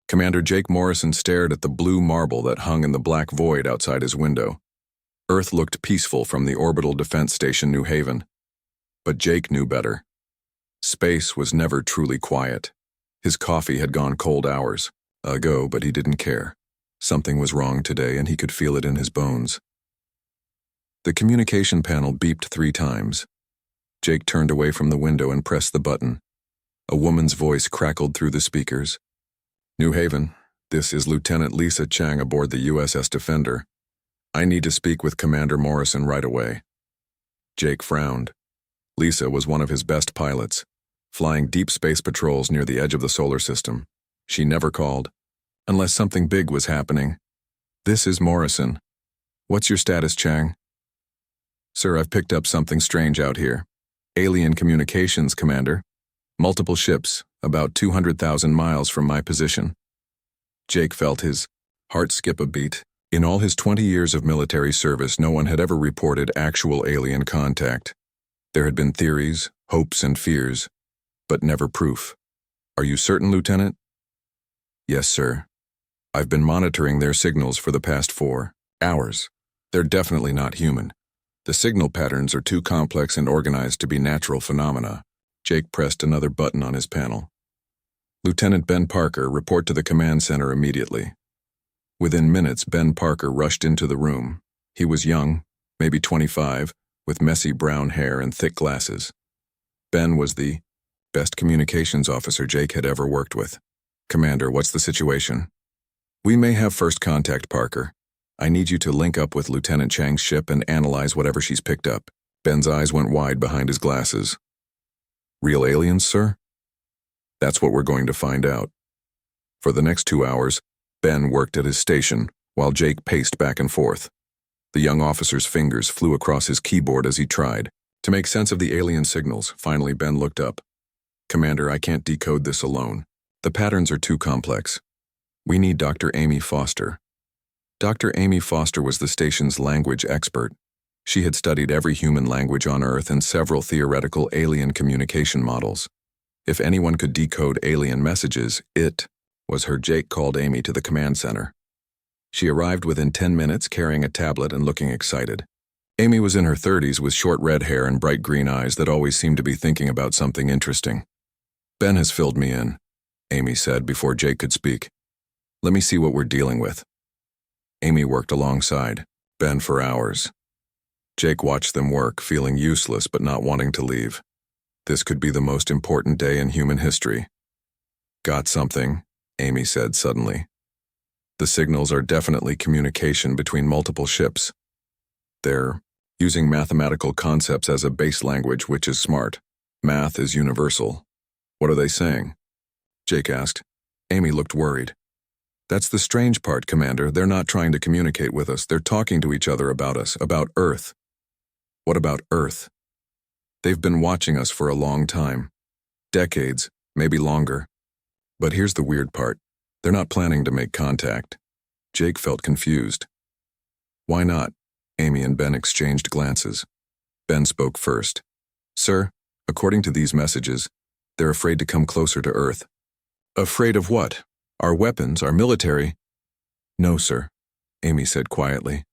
Commander Jake Morrison stared at the blue marble that hung in the black void outside his window. Earth looked peaceful from the Orbital Defense Station New Haven. But Jake knew better. Space was never truly quiet. His coffee had gone cold hours ago, but he didn't care. Something was wrong today, and he could feel it in his bones. The communication panel beeped 3 times. Jake turned away from the window and pressed the button. A woman's voice crackled through the speakers. New Haven, this is Lieutenant Lisa Chang aboard the USS Defender. I need to speak with Commander Morrison right away. Jake frowned. Lisa was one of his best pilots, flying deep space patrols near the edge of the solar system. She never called, unless something big was happening. This is Morrison. What's your status, Chang? Sir, I've picked up something strange out here. Alien communications, Commander. Multiple ships, about 200,000 miles from my position. Jake felt his heart skip a beat. In all his 20 years of military service, no one had ever reported actual alien contact. There had been theories, hopes, and fears, but never proof. Are you certain, Lieutenant? Yes, sir. I've been monitoring their signals for the past 4 hours. They're definitely not human. The signal patterns are too complex and organized to be natural phenomena. Jake pressed another button on his panel. Lieutenant Ben Parker, report to the command center immediately. Within minutes, Ben Parker rushed into the room. He was young, maybe 25, with messy brown hair and thick glasses. Ben was the best communications officer Jake had ever worked with. Commander, what's the situation? We may have first contact, Parker. I need you to link up with Lieutenant Chang's ship and analyze whatever she's picked up. Ben's eyes went wide behind his glasses. Real aliens, sir? That's what we're going to find out. For the next 2 hours, Ben worked at his station, while Jake paced back and forth. The young officer's fingers flew across his keyboard as he tried to make sense of the alien signals. Finally, Ben looked up. Commander, I can't decode this alone. The patterns are too complex. We need Dr. Amy Foster. Dr. Amy Foster was the station's language expert. She had studied every human language on Earth and several theoretical alien communication models. If anyone could decode alien messages, it was her. Jake called Amy to the command center. She arrived within 10 minutes carrying a tablet and looking excited. Amy was in her 30s with short red hair and bright green eyes that always seemed to be thinking about something interesting. Ben has filled me in, Amy said before Jake could speak. Let me see what we're dealing with. Amy worked alongside Ben for hours. Jake watched them work, feeling useless but not wanting to leave. This could be the most important day in human history. Got something, Amy said suddenly. The signals are definitely communication between multiple ships. They're using mathematical concepts as a base language, which is smart. Math is universal. What are they saying? Jake asked. Amy looked worried. That's the strange part, Commander. They're not trying to communicate with us. They're talking to each other about us, about Earth. What about Earth? They've been watching us for a long time. Decades, maybe longer. But here's the weird part. They're not planning to make contact. Jake felt confused. Why not? Amy and Ben exchanged glances. Ben spoke first. Sir, according to these messages, they're afraid to come closer to Earth. Afraid of what? Our weapons, our military? No, sir, Amy said quietly.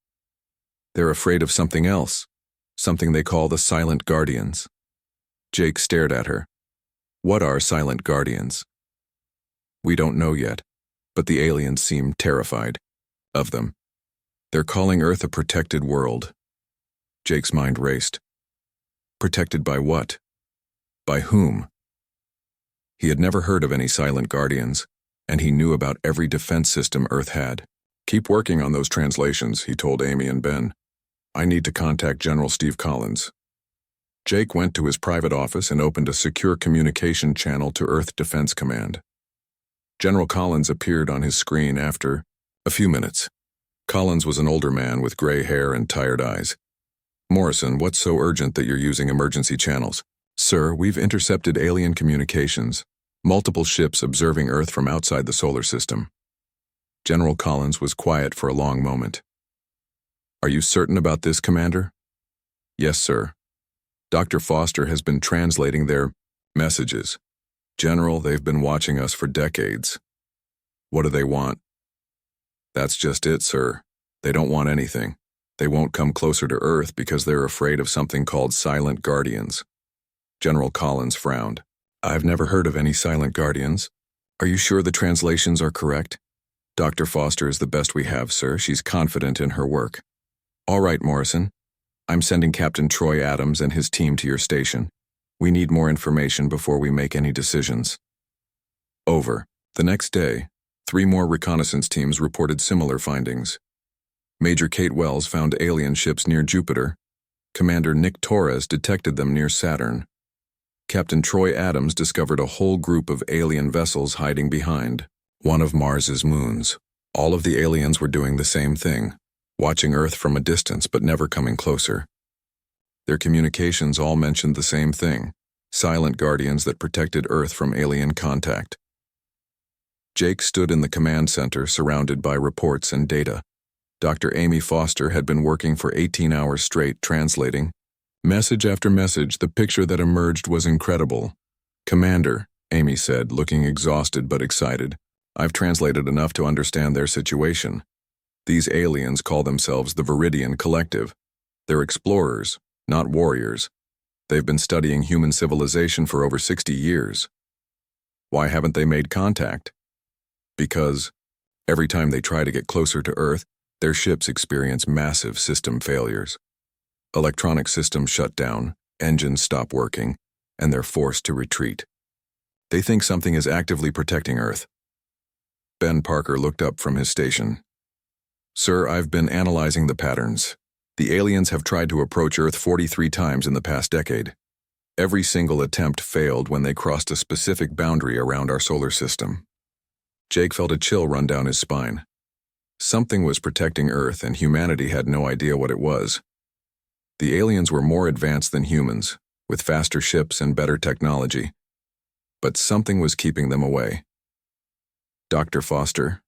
They're afraid of something else, something they call the Silent Guardians. Jake stared at her. What are Silent Guardians? We don't know yet, but the aliens seem terrified of them. They're calling Earth a protected world. Jake's mind raced. Protected by what? By whom? He had never heard of any Silent Guardians, and he knew about every defense system Earth had. Keep working on those translations, he told Amy and Ben. I need to contact General Steve Collins. Jake went to his private office and opened a secure communication channel to Earth Defense Command. General Collins appeared on his screen after a few minutes. Collins was an older man with gray hair and tired eyes. Morrison, what's so urgent that you're using emergency channels? Sir, we've intercepted alien communications, multiple ships observing Earth from outside the solar system. General Collins was quiet for a long moment. Are you certain about this, Commander? Yes, sir. Dr. Foster has been translating their messages. General, they've been watching us for decades. What do they want? That's just it, sir. They don't want anything. They won't come closer to Earth because they're afraid of something called silent guardians. General Collins frowned. I've never heard of any silent guardians. Are you sure the translations are correct? Dr. Foster is the best we have, sir. She's confident in her work. All right, Morrison. I'm sending Captain Troy Adams and his team to your station. We need more information before we make any decisions. Over. The next day, 3 more reconnaissance teams reported similar findings. Major Kate Wells found alien ships near Jupiter. Commander Nick Torres detected them near Saturn. Captain Troy Adams discovered a whole group of alien vessels hiding behind one of Mars's moons. All of the aliens were doing the same thing, watching Earth from a distance but never coming closer. Their communications all mentioned the same thing, silent guardians that protected Earth from alien contact. Jake stood in the command center surrounded by reports and data. Dr. Amy Foster had been working for 18 hours straight translating. Message after message, the picture that emerged was incredible. Commander, Amy said, looking exhausted but excited, I've translated enough to understand their situation. These aliens call themselves the Viridian Collective. They're explorers, not warriors. They've been studying human civilization for over 60 years. Why haven't they made contact? Because every time they try to get closer to Earth, their ships experience massive system failures. Electronic systems shut down, engines stop working, and they're forced to retreat. They think something is actively protecting Earth. Ben Parker looked up from his station. Sir, I've been analyzing the patterns. The aliens have tried to approach Earth 43 times in the past decade. Every single attempt failed when they crossed a specific boundary around our solar system. Jake felt a chill run down his spine. Something was protecting Earth, and humanity had no idea what it was. The aliens were more advanced than humans, with faster ships and better technology. But something was keeping them away. Dr. Foster,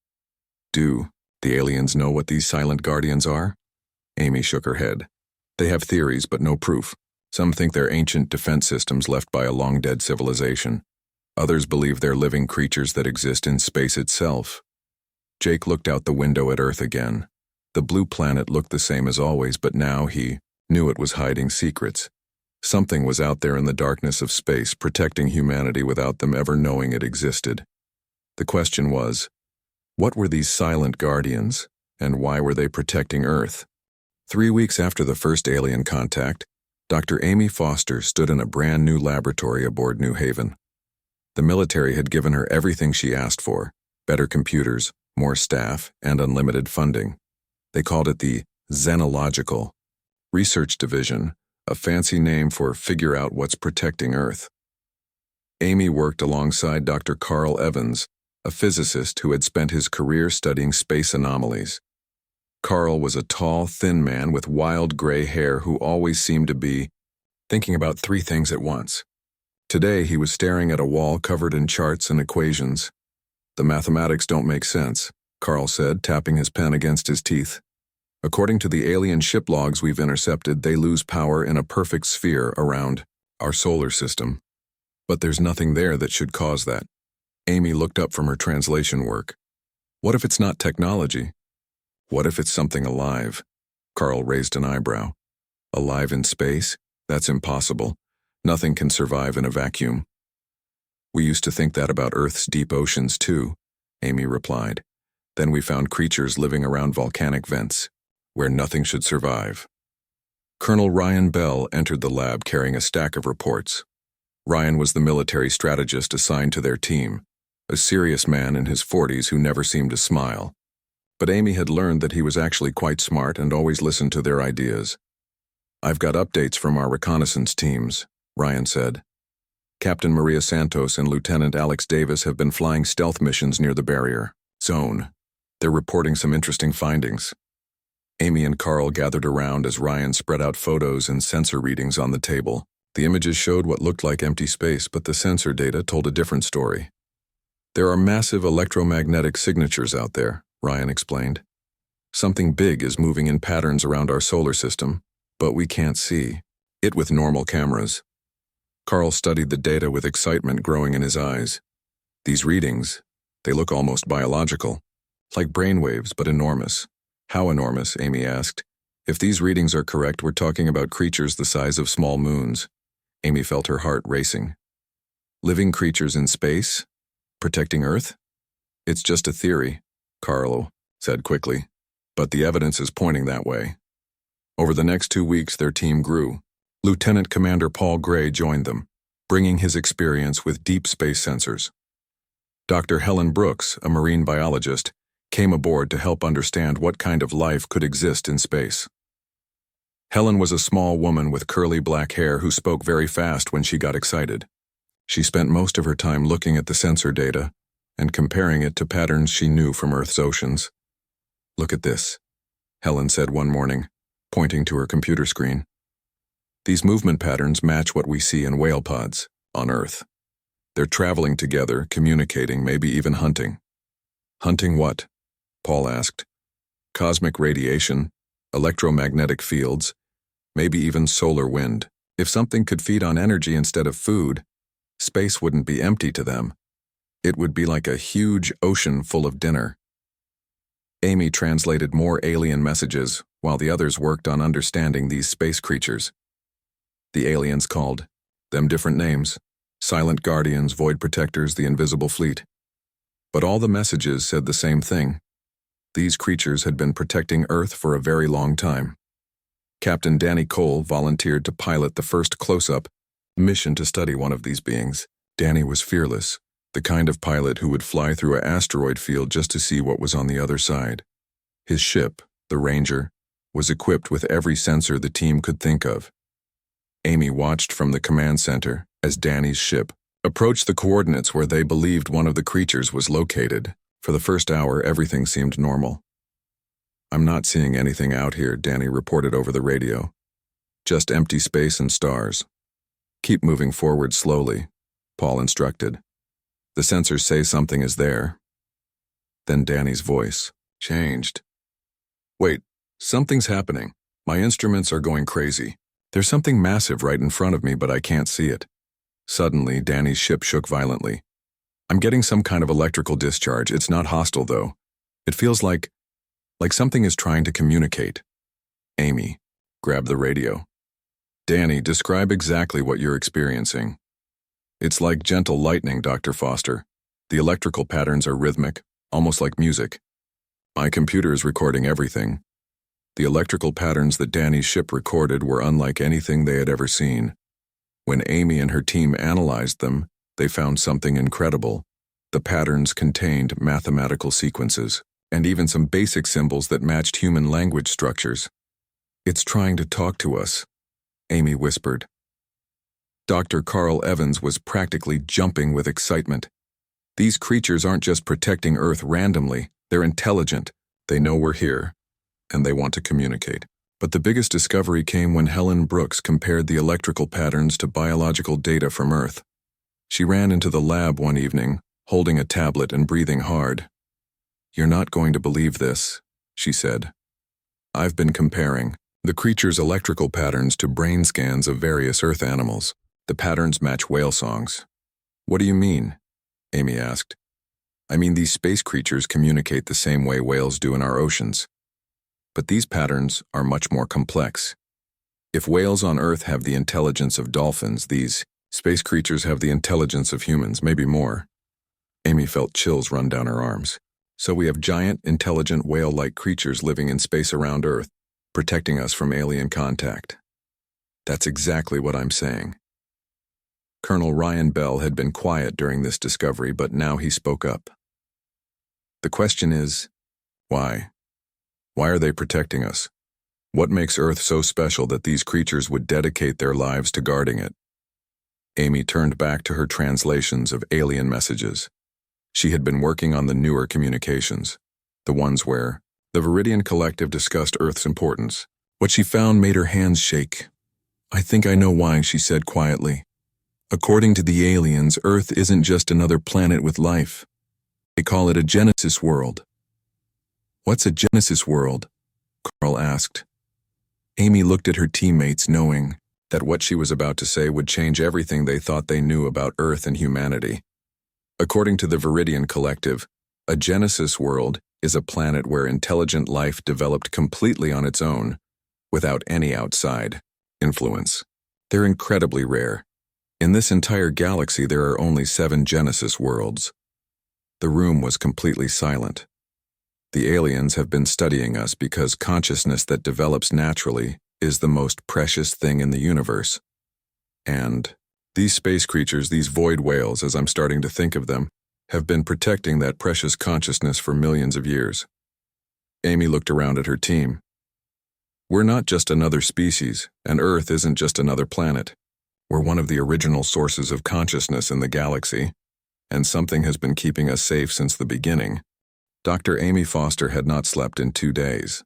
do the aliens know what these silent guardians are? Amy shook her head. They have theories, but no proof. Some think they're ancient defense systems left by a long-dead civilization. Others believe they're living creatures that exist in space itself. Jake looked out the window at Earth again. The blue planet looked the same as always, but now he knew it was hiding secrets. Something was out there in the darkness of space, protecting humanity without them ever knowing it existed. The question was, what were these silent guardians, and why were they protecting Earth? 3 weeks after the first alien contact, Dr. Amy Foster stood in a brand new laboratory aboard New Haven. The military had given her everything she asked for: better computers, more staff, and unlimited funding. They called it the Xenological Research Division, a fancy name for figure out what's protecting Earth. Amy worked alongside Dr. Carl Evans, a physicist who had spent his career studying space anomalies. Carl was a tall, thin man with wild gray hair who always seemed to be thinking about 3 things at once. Today he was staring at a wall covered in charts and equations. The mathematics don't make sense, Carl said, tapping his pen against his teeth. According to the alien ship logs we've intercepted, they lose power in a perfect sphere around our solar system. But there's nothing there that should cause that. Amy looked up from her translation work. What if it's not technology? What if it's something alive? Carl raised an eyebrow. Alive in space? That's impossible. Nothing can survive in a vacuum. We used to think that about Earth's deep oceans too, Amy replied. Then we found creatures living around volcanic vents, where nothing should survive. Colonel Ryan Bell entered the lab carrying a stack of reports. Ryan was the military strategist assigned to their team, a serious man in his 40s who never seemed to smile. But Amy had learned that he was actually quite smart and always listened to their ideas. I've got updates from our reconnaissance teams, Ryan said. Captain Maria Santos and Lieutenant Alex Davis have been flying stealth missions near the barrier zone. They're reporting some interesting findings. Amy and Carl gathered around as Ryan spread out photos and sensor readings on the table. The images showed what looked like empty space, but the sensor data told a different story. There are massive electromagnetic signatures out there, Ryan explained. Something big is moving in patterns around our solar system, but we can't see it with normal cameras. Carl studied the data with excitement growing in his eyes. These readings, They look almost biological, like brainwaves, but enormous. How enormous? Amy asked. If these readings are correct, we're talking about creatures the size of small moons. Amy felt her heart racing. Living creatures in space? Protecting Earth? It's just a theory, Carl said quickly, but the evidence is pointing that way. Over the next 2 weeks, their team grew. Lieutenant Commander Paul Gray joined them, bringing his experience with deep space sensors. Dr. Helen Brooks, a marine biologist, came aboard to help understand what kind of life could exist in space. Helen was a small woman with curly black hair who spoke very fast when she got excited. She spent most of her time looking at the sensor data and comparing it to patterns she knew from Earth's oceans. Look at this, Helen said one morning, pointing to her computer screen. These movement patterns match what we see in whale pods on Earth. They're traveling together, communicating, maybe even hunting. Hunting what? Paul asked. Cosmic radiation, electromagnetic fields, maybe even solar wind. If something could feed on energy instead of food, space wouldn't be empty to them. It would be like a huge ocean full of dinner. Amy translated more alien messages while the others worked on understanding these space creatures. The aliens called them different names: Silent Guardians, Void Protectors, the Invisible Fleet. But all the messages said the same thing. These creatures had been protecting Earth for a very long time. Captain Danny Cole volunteered to pilot the first close-up mission to study one of these beings. Danny was fearless, the kind of pilot who would fly through an asteroid field just to see what was on the other side. His ship, the Ranger, was equipped with every sensor the team could think of. Amy watched from the command center as Danny's ship approached the coordinates where they believed one of the creatures was located. For the first hour, everything seemed normal. I'm not seeing anything out here, Danny reported over the radio. Just empty space and stars. Keep moving forward slowly, Paul instructed. The sensors say something is there. Then Danny's voice changed. Wait, something's happening. My instruments are going crazy. There's something massive right in front of me, but I can't see it. Suddenly, Danny's ship shook violently. I'm getting some kind of electrical discharge. It's not hostile, though. It feels like something is trying to communicate. Amy grabbed the radio. Danny, describe exactly what you're experiencing. It's like gentle lightning, Dr. Foster. The electrical patterns are rhythmic, almost like music. My computer is recording everything. The electrical patterns that Danny's ship recorded were unlike anything they had ever seen. When Amy and her team analyzed them, they found something incredible. The patterns contained mathematical sequences, and even some basic symbols that matched human language structures. It's trying to talk to us, Amy whispered. Dr. Carl Evans was practically jumping with excitement. These creatures aren't just protecting Earth randomly, they're intelligent. They know we're here, and they want to communicate. But the biggest discovery came when Helen Brooks compared the electrical patterns to biological data from Earth. She ran into the lab one evening, holding a tablet and breathing hard. You're not going to believe this, she said. I've been comparing the creature's electrical patterns to brain scans of various Earth animals. The patterns match whale songs. What do you mean? Amy asked. I mean, these space creatures communicate the same way whales do in our oceans. But these patterns are much more complex. If whales on Earth have the intelligence of dolphins, these space creatures have the intelligence of humans, maybe more. Amy felt chills run down her arms. So we have giant, intelligent whale-like creatures living in space around Earth, protecting us from alien contact. That's exactly what I'm saying. Colonel Ryan Bell had been quiet during this discovery, but now he spoke up. The question is, why? Why are they protecting us? What makes Earth so special that these creatures would dedicate their lives to guarding it? Amy turned back to her translations of alien messages. She had been working on the newer communications, the ones where the Viridian Collective discussed Earth's importance. What she found made her hands shake. I think I know why, she said quietly. According to the aliens, Earth isn't just another planet with life. They call it a Genesis world. What's a Genesis world? Carl asked. Amy looked at her teammates, knowing that what she was about to say would change everything they thought they knew about Earth and humanity. According to the Viridian Collective, A Genesis world is a planet where intelligent life developed completely on its own, without any outside influence. They're incredibly rare. In this entire galaxy, there are only 7 Genesis worlds. The room was completely silent. The aliens have been studying us because consciousness that develops naturally is the most precious thing in the universe. And these space creatures, these void whales, as I'm starting to think of them, have been protecting that precious consciousness for millions of years. Amy looked around at her team. We're not just another species, and Earth isn't just another planet. We're one of the original sources of consciousness in the galaxy, and something has been keeping us safe since the beginning. Dr. Amy Foster had not slept in 2 days.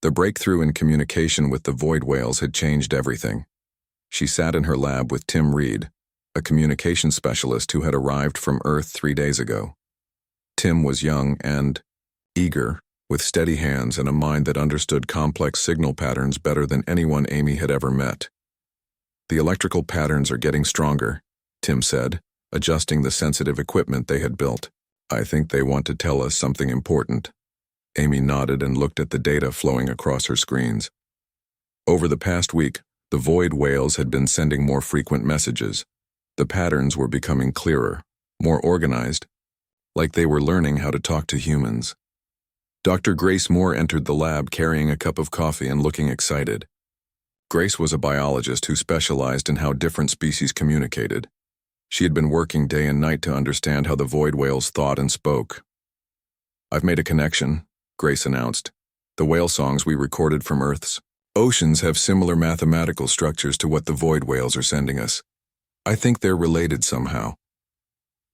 The breakthrough in communication with the void whales had changed everything. She sat in her lab with Tim Reed, a communication specialist who had arrived from Earth 3 days ago. Tim was young and eager, with steady hands and a mind that understood complex signal patterns better than anyone Amy had ever met. The electrical patterns are getting stronger, Tim said, adjusting the sensitive equipment they had built. I think they want to tell us something important. Amy nodded and looked at the data flowing across her screens. Over the past week, the void whales had been sending more frequent messages. The patterns were becoming clearer, more organized, like they were learning how to talk to humans. Dr. Grace Moore entered the lab carrying a cup of coffee and looking excited. Grace was a biologist who specialized in how different species communicated. She had been working day and night to understand how the void whales thought and spoke. I've made a connection, Grace announced. The whale songs we recorded from Earth's oceans have similar mathematical structures to what the void whales are sending us. I think they're related somehow.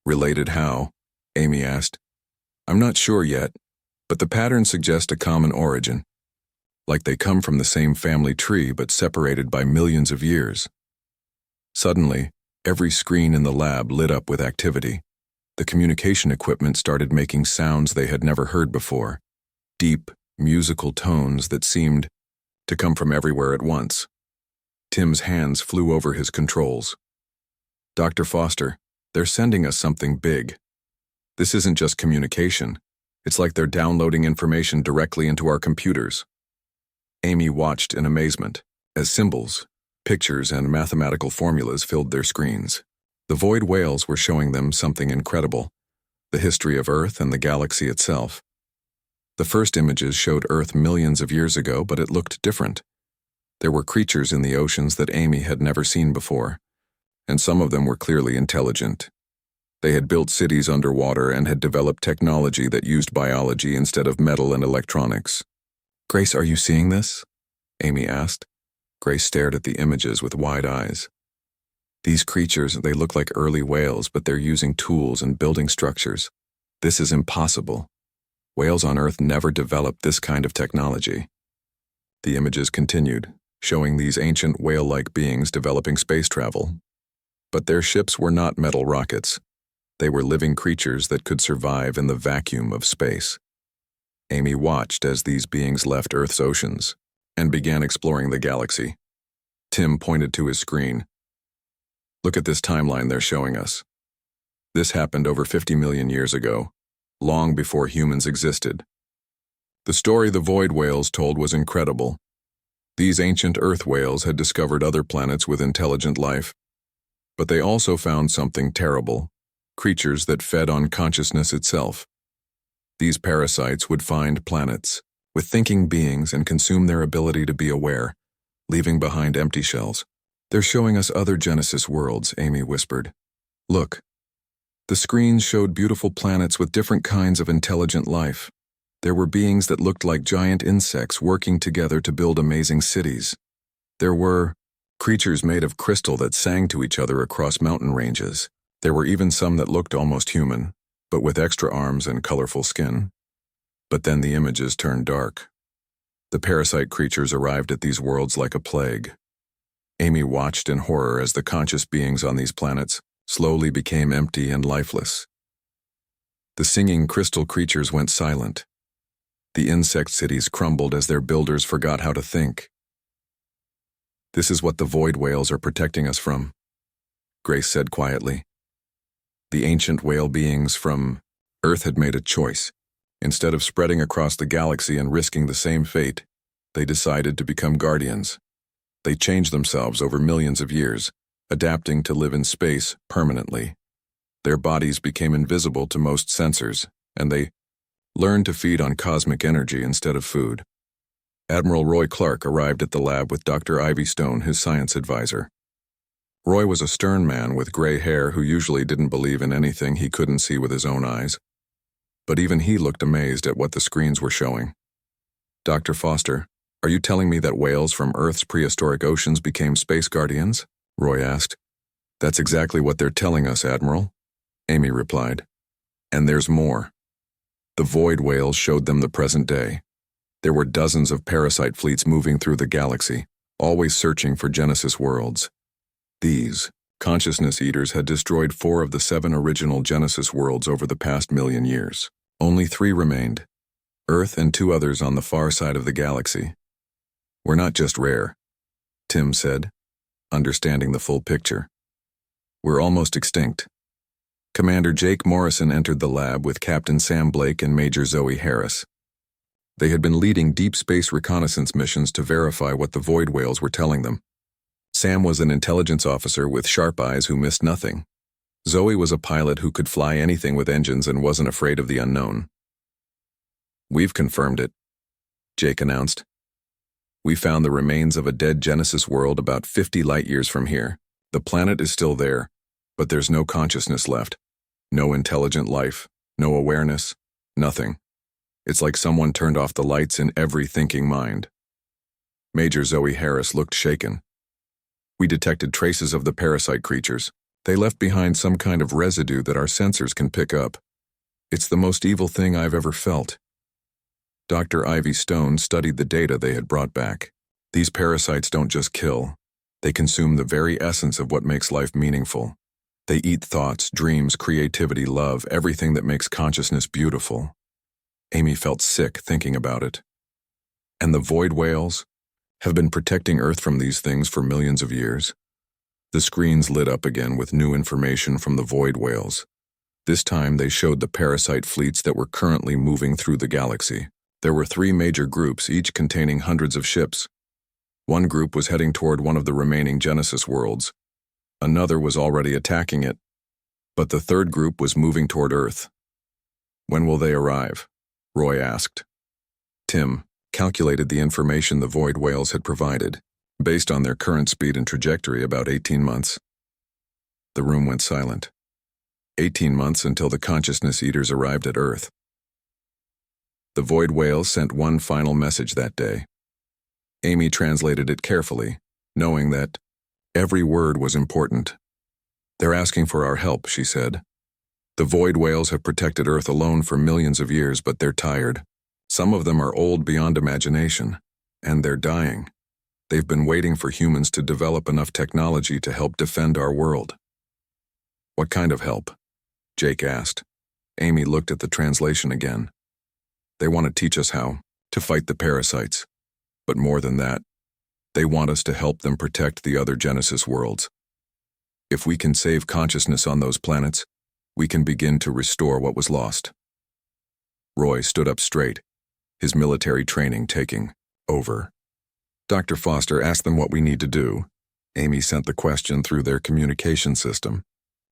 Related how? Amy asked. I'm not sure yet, but the patterns suggest a common origin. Like they come from the same family tree but separated by millions of years. Suddenly, every screen in the lab lit up with activity. The communication equipment started making sounds they had never heard before. Deep, musical tones that seemed to come from everywhere at once. Tim's hands flew over his controls. Dr. Foster, they're sending us something big. This isn't just communication. It's like they're downloading information directly into our computers. Amy watched in amazement as symbols, pictures, and mathematical formulas filled their screens. The void whales were showing them something incredible, the history of Earth and the galaxy itself. The first images showed Earth millions of years ago, but it looked different. There were creatures in the oceans that Amy had never seen before, and some of them were clearly intelligent. They had built cities underwater and had developed technology that used biology instead of metal and electronics. Grace, are you seeing this? Amy asked. Grace stared at the images with wide eyes. These creatures, they look like early whales, but they're using tools and building structures. This is impossible. Whales on Earth never developed this kind of technology. The images continued, showing these ancient whale-like beings developing space travel. But their ships were not metal rockets. They were living creatures that could survive in the vacuum of space. Amy watched as these beings left Earth's oceans and began exploring the galaxy. Tim pointed to his screen. Look at this timeline they're showing us. This happened over 50 million years ago, long before humans existed. The story the void whales told was incredible. These ancient Earth whales had discovered other planets with intelligent life, but they also found something terrible, creatures that fed on consciousness itself. These parasites would find planets with thinking beings and consume their ability to be aware, leaving behind empty shells. They're showing us other Genesis worlds, Amy whispered. Look. The screens showed beautiful planets with different kinds of intelligent life. There were beings that looked like giant insects working together to build amazing cities. There were creatures made of crystal that sang to each other across mountain ranges. There were even some that looked almost human, but with extra arms and colorful skin. But then the images turned dark. The parasite creatures arrived at these worlds like a plague. Amy watched in horror as the conscious beings on these planets slowly became empty and lifeless. The singing crystal creatures went silent. The insect cities crumbled as their builders forgot how to think. This is what the void whales are protecting us from, Grace said quietly. The ancient whale beings from Earth had made a choice. Instead of spreading across the galaxy and risking the same fate, they decided to become guardians. They changed themselves over millions of years, adapting to live in space permanently. Their bodies became invisible to most sensors, and they learned to feed on cosmic energy instead of food. Admiral Roy Clark arrived at the lab with Dr. Ivy Stone, his science advisor. Roy was a stern man with gray hair who usually didn't believe in anything he couldn't see with his own eyes. But even he looked amazed at what the screens were showing. "Dr. Foster, are you telling me that whales from Earth's prehistoric oceans became space guardians?" Roy asked. "That's exactly what they're telling us, Admiral," Amy replied. "And there's more." The void whales showed them the present day. There were dozens of parasite fleets moving through the galaxy, always searching for Genesis worlds. These consciousness eaters had destroyed 4 of the 7 original Genesis worlds over the past million years. Only 3 remained, Earth and 2 others on the far side of the galaxy. "We're not just rare," Tim said, understanding the full picture. "We're almost extinct." Commander Jake Morrison entered the lab with Captain Sam Blake and Major Zoe Harris. They had been leading deep space reconnaissance missions to verify what the void whales were telling them. Sam was an intelligence officer with sharp eyes who missed nothing. Zoe was a pilot who could fly anything with engines and wasn't afraid of the unknown. "We've confirmed it," Jake announced. "We found the remains of a dead Genesis world about 50 light-years from here. The planet is still there, but there's no consciousness left. No intelligent life, no awareness, nothing. It's like someone turned off the lights in every thinking mind." Major Zoe Harris looked shaken. "We detected traces of the parasite creatures. They left behind some kind of residue that our sensors can pick up. It's the most evil thing I've ever felt." Dr. Ivy Stone studied the data they had brought back. These parasites don't just kill. They consume the very essence of what makes life meaningful. They eat thoughts, dreams, creativity, love, everything that makes consciousness beautiful. Amy felt sick thinking about it. And the void whales have been protecting Earth from these things for millions of years. The screens lit up again with new information from the void whales. This time they showed the parasite fleets that were currently moving through the galaxy. There were 3 major groups, each containing hundreds of ships. One group was heading toward one of the remaining Genesis worlds. Another was already attacking it. But the third group was moving toward Earth. "When will they arrive?" Roy asked. Tim calculated the information the void whales had provided, based on their current speed and trajectory, about 18 months. The room went silent. 18 months until the consciousness eaters arrived at Earth. The void whales sent one final message that day. Amy translated it carefully, knowing that every word was important. "They're asking for our help," she said. "The void whales have protected Earth alone for millions of years, but they're tired. Some of them are old beyond imagination, and they're dying. They've been waiting for humans to develop enough technology to help defend our world." "What kind of help?" Jake asked. Amy looked at the translation again. "They want to teach us how to fight the parasites. But more than that, they want us to help them protect the other Genesis worlds. If we can save consciousness on those planets, we can begin to restore what was lost." Roy stood up straight, his military training taking over. "Dr. Foster, ask them what we need to do." Amy sent the question through their communication system.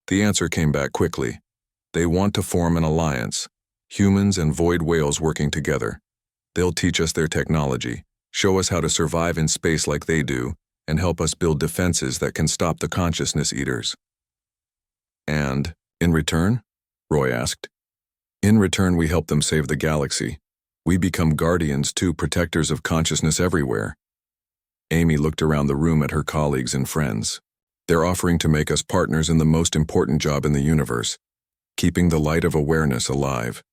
The answer came back quickly. "They want to form an alliance, humans and void whales working together. They'll teach us their technology, show us how to survive in space like they do, and help us build defenses that can stop the consciousness eaters." "And in return?" Roy asked. "In return, we help them save the galaxy. We become guardians too, protectors of consciousness everywhere." Amy looked around the room at her colleagues and friends. "They're offering to make us partners in the most important job in the universe, keeping the light of awareness alive."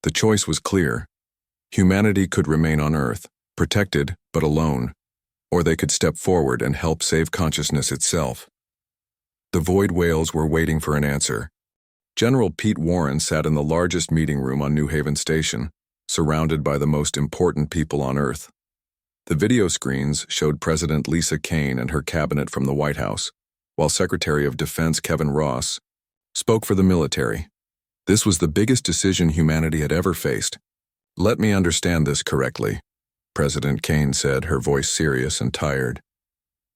The choice was clear. Humanity could remain on Earth, protected but alone, or they could step forward and help save consciousness itself. The void whales were waiting for an answer. General Pete Warren sat in the largest meeting room on New Haven Station, surrounded by the most important people on Earth. The video screens showed President Lisa Kane and her cabinet from the White House, while Secretary of Defense Kevin Ross spoke for the military. This was the biggest decision humanity had ever faced. Let me understand this correctly, President Kane said, her voice serious and tired.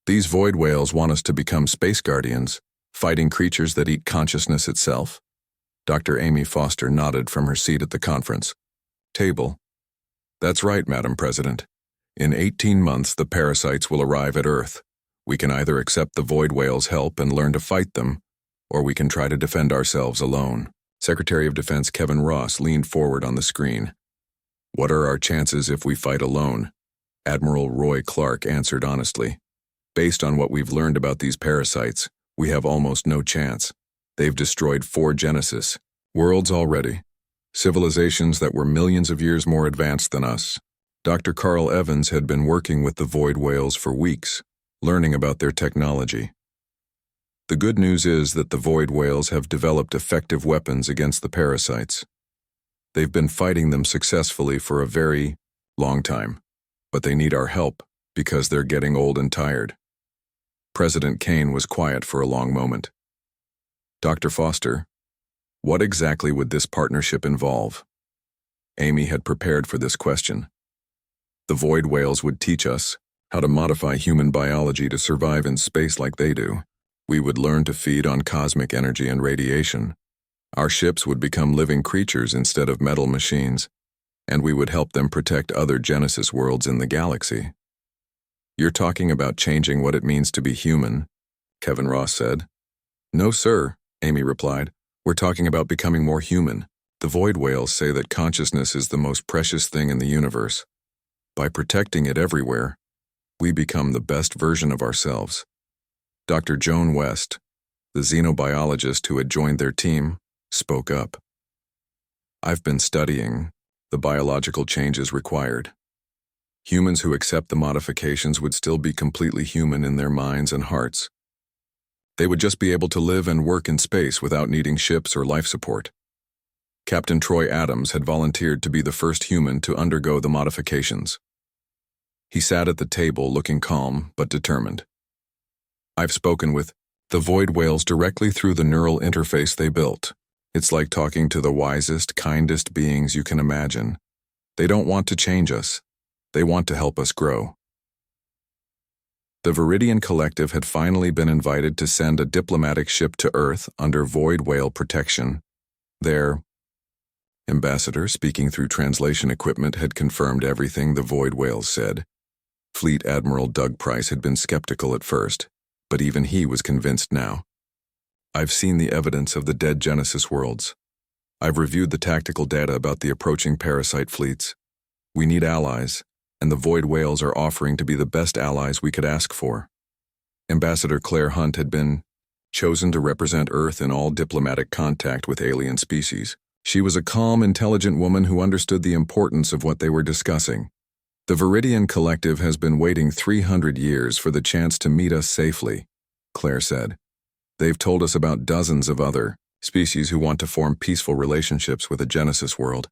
These void whales want us to become space guardians, fighting creatures that eat consciousness itself? Dr. Amy Foster nodded from her seat at the conference table. That's right, Madam President. In 18 months, the parasites will arrive at Earth. We can either accept the void whales' help and learn to fight them, or we can try to defend ourselves alone. Secretary of Defense Kevin Ross leaned forward on the screen. What are our chances if we fight alone? Admiral Roy Clark answered honestly. Based on what we've learned about these parasites, we have almost no chance. They've destroyed 4 Genesis worlds already. Civilizations that were millions of years more advanced than us. Dr. Carl Evans had been working with the void whales for weeks, learning about their technology. The good news is that the void whales have developed effective weapons against the parasites. They've been fighting them successfully for a very long time, but they need our help because they're getting old and tired. President Kane was quiet for a long moment. Dr. Foster, what exactly would this partnership involve? Amy had prepared for this question. The void whales would teach us how to modify human biology to survive in space like they do. We would learn to feed on cosmic energy and radiation. Our ships would become living creatures instead of metal machines, and we would help them protect other Genesis worlds in the galaxy. You're talking about changing what it means to be human, Kevin Ross said. No, sir, Amy replied. We're talking about becoming more human. The void whales say that consciousness is the most precious thing in the universe. By protecting it everywhere, we become the best version of ourselves. Dr. Joan West, the xenobiologist who had joined their team, spoke up. I've been studying the biological changes required. Humans who accept the modifications would still be completely human in their minds and hearts. They would just be able to live and work in space without needing ships or life support. Captain Troy Adams had volunteered to be the first human to undergo the modifications. He sat at the table looking calm but determined. I've spoken with the void whales directly through the neural interface they built. It's like talking to the wisest, kindest beings you can imagine. They don't want to change us. They want to help us grow. The Viridian Collective had finally been invited to send a diplomatic ship to Earth under void whale protection. Their ambassador, speaking through translation equipment, had confirmed everything the void whales said. Fleet Admiral Doug Price had been skeptical at first, but even he was convinced now. I've seen the evidence of the dead Genesis worlds. I've reviewed the tactical data about the approaching parasite fleets. We need allies, and the void whales are offering to be the best allies we could ask for. Ambassador Claire Hunt had been chosen to represent Earth in all diplomatic contact with alien species. She was a calm, intelligent woman who understood the importance of what they were discussing. The Viridian Collective has been waiting 300 years for the chance to meet us safely, Claire said. They've told us about dozens of other species who want to form peaceful relationships with a Genesis world.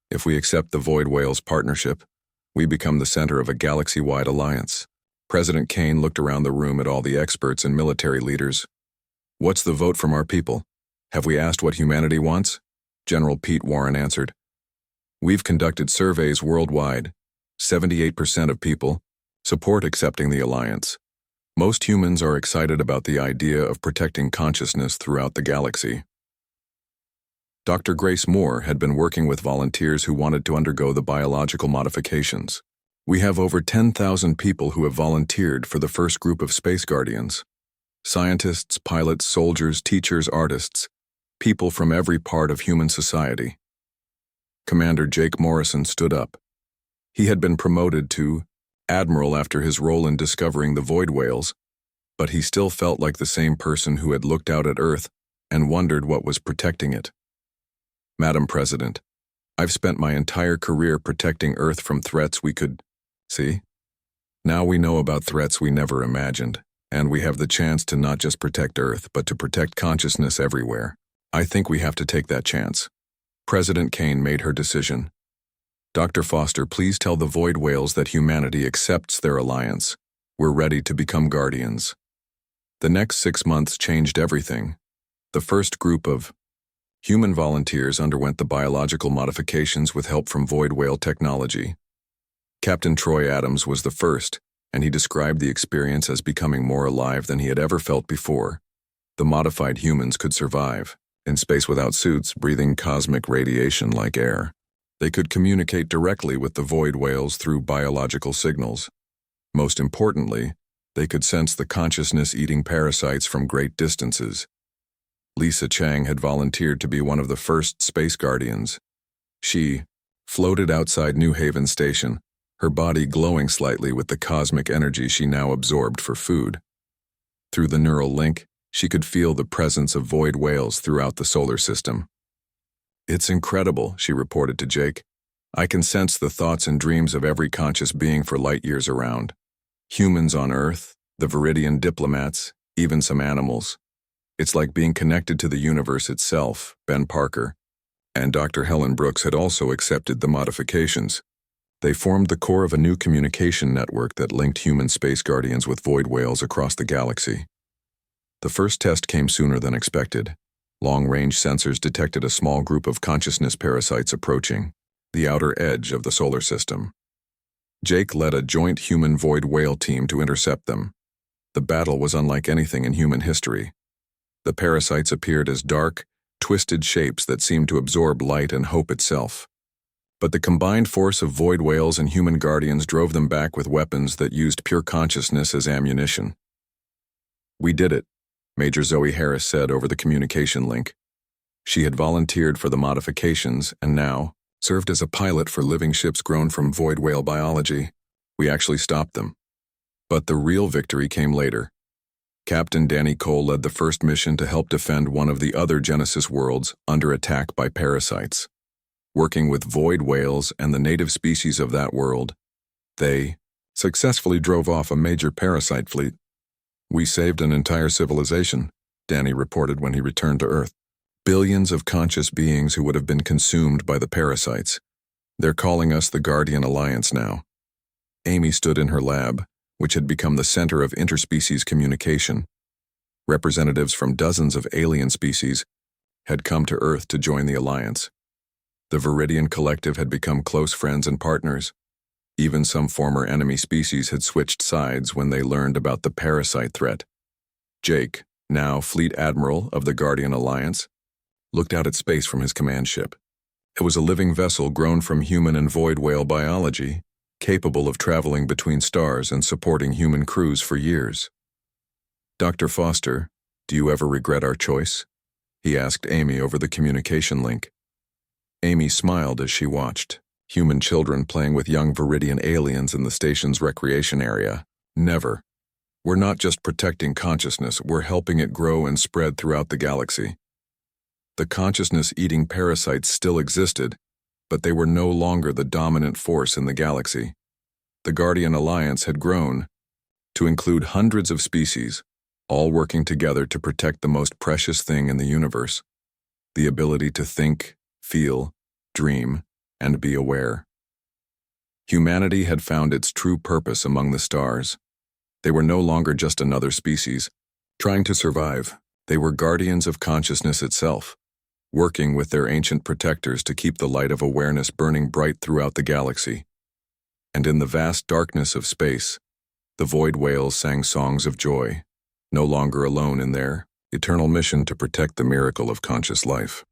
If we accept the Void Whales partnership, we become the center of a galaxy-wide alliance. President Kane looked around the room at all the experts and military leaders. What's the vote from our people? Have we asked what humanity wants? General Pete Warren answered. We've conducted surveys worldwide. 78% of people support accepting the alliance. Most humans are excited about the idea of protecting consciousness throughout the galaxy. Dr. Grace Moore had been working with volunteers who wanted to undergo the biological modifications. We have over 10,000 people who have volunteered for the first group of space guardians. Scientists, pilots, soldiers, teachers, artists, people from every part of human society. Commander Jake Morrison stood up. He had been promoted to Admiral after his role in discovering the void whales, but he still felt like the same person who had looked out at Earth and wondered what was protecting it. Madam President, I've spent my entire career protecting Earth from threats we could see. Now we know about threats we never imagined, and we have the chance to not just protect Earth, but to protect consciousness everywhere. I think we have to take that chance. President Kane made her decision. Dr. Foster, please tell the void whales that humanity accepts their alliance. We're ready to become guardians. The next 6 months changed everything. The first group of Human volunteers underwent the biological modifications with help from void whale technology. Captain Troy Adams was the first, and he described the experience as becoming more alive than he had ever felt before. The modified humans could survive, in space without suits, breathing cosmic radiation like air. They could communicate directly with the void whales through biological signals. Most importantly, they could sense the consciousness-eating parasites from great distances. Lisa Chang had volunteered to be one of the first space guardians. She floated outside New Haven Station, her body glowing slightly with the cosmic energy she now absorbed for food. Through the neural link, she could feel the presence of void whales throughout the solar system. "It's incredible," she reported to Jake. "I can sense the thoughts and dreams of every conscious being for light years around. Humans on Earth, the Viridian diplomats, even some animals. It's like being connected to the universe itself." Ben Parker and Dr. Helen Brooks had also accepted the modifications. They formed the core of a new communication network that linked human space guardians with void whales across the galaxy. The first test came sooner than expected. Long-range sensors detected a small group of consciousness parasites approaching the outer edge of the solar system. Jake led a joint human void whale team to intercept them. The battle was unlike anything in human history. The parasites appeared as dark, twisted shapes that seemed to absorb light and hope itself. But the combined force of void whales and human guardians drove them back with weapons that used pure consciousness as ammunition. "We did it," Major Zoe Harris said over the communication link. She had volunteered for the modifications and now served as a pilot for living ships grown from void whale biology. "We actually stopped them." But the real victory came later. Captain Danny Cole led the first mission to help defend one of the other Genesis worlds under attack by parasites. Working with void whales and the native species of that world, they successfully drove off a major parasite fleet. "We saved an entire civilization," Danny reported when he returned to Earth. "Billions of conscious beings who would have been consumed by the parasites. They're calling us the Guardian Alliance now." Amy stood in her lab, which had become the center of interspecies communication. Representatives from dozens of alien species had come to Earth to join the Alliance. The Viridian Collective had become close friends and partners. Even some former enemy species had switched sides when they learned about the parasite threat. Jake, now Fleet Admiral of the Guardian Alliance, looked out at space from his command ship. It was a living vessel grown from human and void whale biology, capable of traveling between stars and supporting human crews for years. "Dr. Foster, do you ever regret our choice?" he asked Amy over the communication link. Amy smiled as she watched. Human children playing with young Viridian aliens in the station's recreation area. "Never. We're not just protecting consciousness, we're helping it grow and spread throughout the galaxy." The consciousness-eating parasites still existed, but they were no longer the dominant force in the galaxy. The Guardian Alliance had grown to include hundreds of species, all working together to protect the most precious thing in the universe: the ability to think, feel, dream, and be aware. Humanity had found its true purpose among the stars. They were no longer just another species, trying to survive. They were guardians of consciousness itself, working with their ancient protectors to keep the light of awareness burning bright throughout the galaxy. And in the vast darkness of space, the void whales sang songs of joy, no longer alone in their eternal mission to protect the miracle of conscious life.